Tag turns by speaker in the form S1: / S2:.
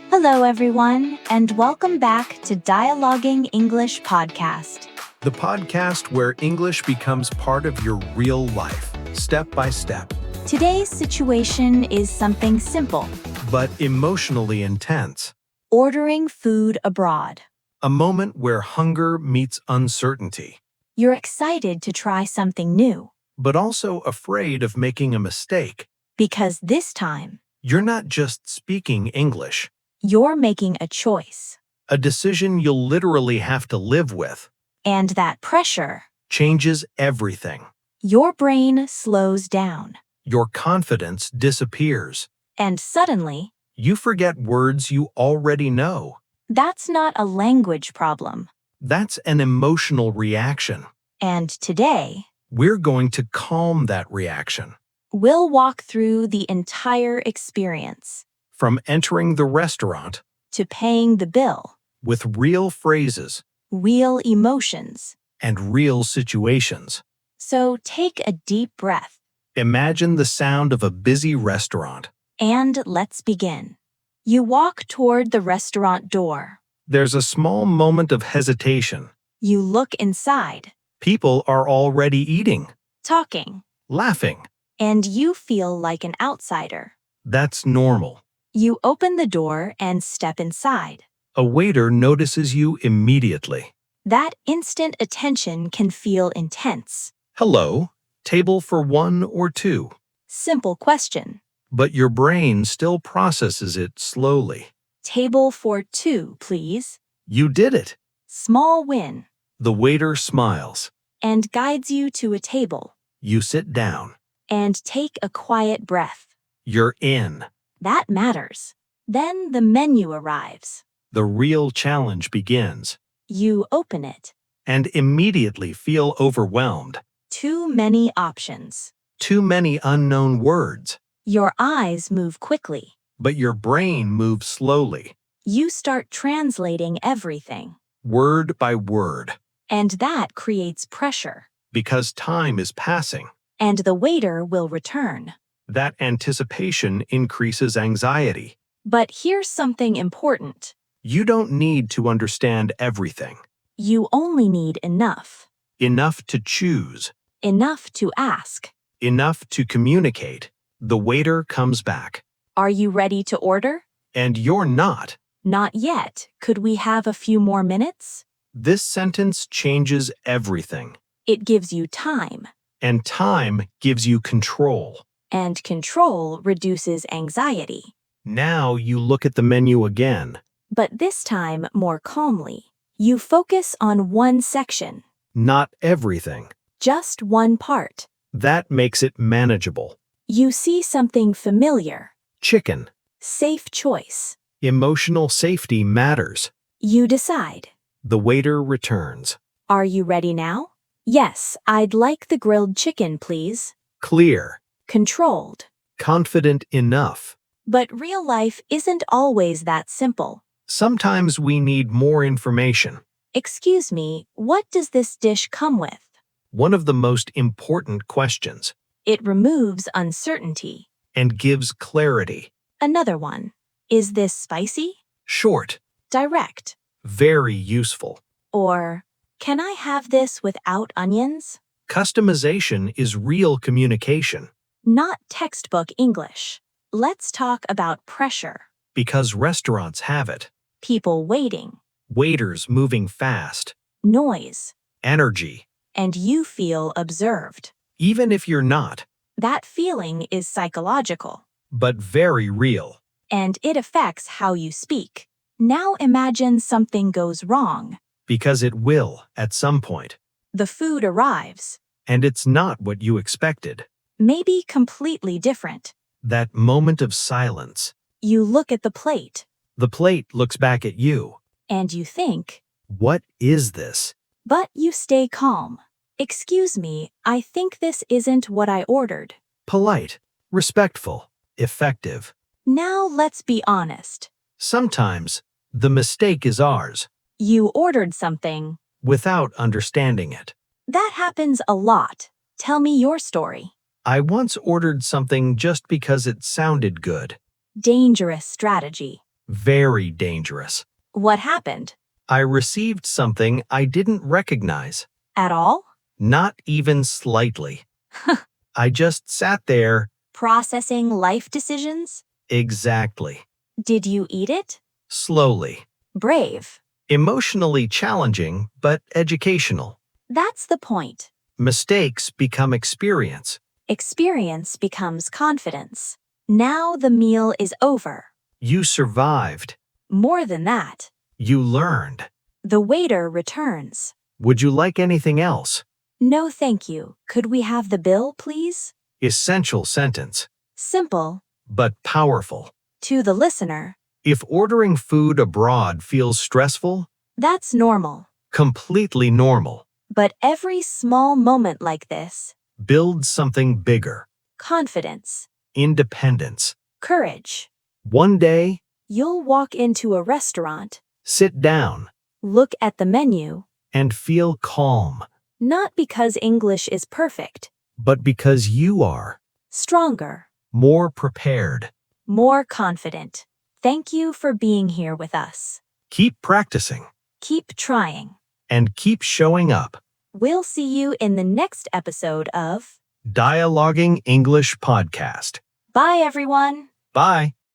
S1: Hello, everyone, and welcome back to Dialoguing English podcast.
S2: The podcast where English becomes part of your real life, step by step,
S1: Today's situation is something simple:
S2: but emotionally intense.
S1: ordering food abroad.
S2: A moment where hunger meets uncertainty,
S1: You're excited to try something new
S2: but also afraid of making a mistake.
S1: because this time
S2: You're not just speaking English,
S1: you're making a choice,
S2: a decision you'll literally have to live with.
S1: and that pressure,
S2: Changes everything.
S1: your brain slows down,
S2: Your confidence disappears.
S1: and suddenly,
S2: You forget words you already know.
S1: that's not a language problem.
S2: That's an emotional reaction.
S1: And today,
S2: We're going to calm that reaction.
S1: we'll walk through the entire experience
S2: From entering the restaurant
S1: to paying the bill,
S2: with real phrases
S1: real emotions.
S2: and real situations.
S1: So take a deep breath
S2: Imagine the sound of a busy restaurant.
S1: and let's begin. You walk toward the restaurant door.
S2: There's a small moment of hesitation.
S1: You look inside,
S2: People are already eating,
S1: talking,
S2: laughing.
S1: and you feel like an outsider.
S2: That's normal.
S1: You open the door and step inside.
S2: A waiter notices you immediately.
S1: That instant attention can feel intense.
S2: Hello, table for one or two.
S1: Simple question.
S2: But your brain still processes it slowly.
S1: Table for two, please.
S2: You did it.
S1: Small win.
S2: The waiter smiles.
S1: And guides you to a table.
S2: You sit down.
S1: And take a quiet breath.
S2: You're in.
S1: That matters. Then the menu arrives.
S2: The real challenge begins.
S1: You open it.
S2: And immediately feel overwhelmed.
S1: Too many options.
S2: Too many unknown words.
S1: Your eyes move quickly.
S2: But your brain moves slowly,
S1: You start translating everything.
S2: word by word,
S1: And that creates pressure.
S2: because time is passing.
S1: And the waiter will return.
S2: That anticipation increases anxiety.
S1: But here's something important.
S2: You don't need to understand everything.
S1: You only need enough.
S2: Enough to choose.
S1: Enough to ask.
S2: Enough to communicate. The waiter comes back.
S1: Are you ready to order?
S2: And you're not.
S1: Not yet. Could we have a few more minutes?
S2: This sentence changes everything.
S1: It gives you time.
S2: And time gives you control.
S1: And control reduces anxiety.
S2: Now you look at the menu again.
S1: But this time more calmly. You focus on one section.
S2: Not everything.
S1: Just one part.
S2: That makes it manageable.
S1: You see something familiar.
S2: Chicken.
S1: Safe choice.
S2: Emotional safety matters.
S1: You decide.
S2: The waiter returns.
S1: Are you ready now? Yes, I'd like the grilled chicken, please.
S2: Clear.
S1: Controlled.
S2: Confident enough.
S1: But real life isn't always that simple.
S2: Sometimes we need more information.
S1: Excuse me, what does this dish come with?
S2: One of the most important questions.
S1: It removes uncertainty.
S2: And gives clarity.
S1: Another one. Is this spicy?
S2: Short.
S1: Direct.
S2: Very useful.
S1: Or, can I have this without onions?
S2: Customization is real communication.
S1: Not textbook English. Let's talk about pressure.
S2: Because restaurants have it.
S1: People waiting.
S2: Waiters moving fast.
S1: Noise.
S2: Energy.
S1: And you feel observed.
S2: Even if you're not.
S1: That feeling is psychological.
S2: But very real.
S1: And it affects how you speak. Now imagine something goes wrong.
S2: Because it will, at some point.
S1: The food arrives.
S2: And it's not what you expected.
S1: Maybe completely different.
S2: That moment of silence.
S1: You look at the plate.
S2: The plate looks back at you.
S1: And you think.
S2: What is this?
S1: But you stay calm. Excuse me, I think this isn't what I ordered.
S2: Polite, respectful, effective.
S1: Now let's be honest.
S2: Sometimes, the mistake is ours,
S1: You ordered something.
S2: without understanding it.
S1: That happens a lot. Tell me your story.
S2: I once ordered something just because it sounded good.
S1: Dangerous strategy.
S2: Very dangerous.
S1: What happened?
S2: I received something I didn't recognize.
S1: At all?
S2: Not even slightly. I just sat there.
S1: Processing life decisions?
S2: Exactly.
S1: Did you eat it?
S2: Slowly.
S1: Brave.
S2: Emotionally challenging, but educational.
S1: That's the point.
S2: Mistakes become experience.
S1: Experience becomes confidence. Now the meal is over.
S2: You survived.
S1: More than that,
S2: You learned.
S1: the waiter returns.
S2: Would you like anything else?
S1: No, thank you. Could we have the bill, please?
S2: Essential sentence,
S1: Simple.
S2: but powerful.
S1: To the listener,
S2: If ordering food abroad feels stressful,
S1: that's normal.
S2: completely normal.
S1: But every small moment like this,
S2: Build something bigger.
S1: confidence,
S2: Independence.
S1: courage.
S2: One day,
S1: You'll walk into a restaurant,
S2: sit down
S1: look at the menu,
S2: and feel calm,
S1: not because English is perfect,
S2: but because you are
S1: stronger,
S2: more prepared.
S1: more confident. Thank you for being here with us.
S2: Keep practicing
S1: Keep trying.
S2: and keep showing up.
S1: We'll see you in the next episode of
S2: Dialoguing English Podcast.
S1: Bye, everyone.
S2: Bye.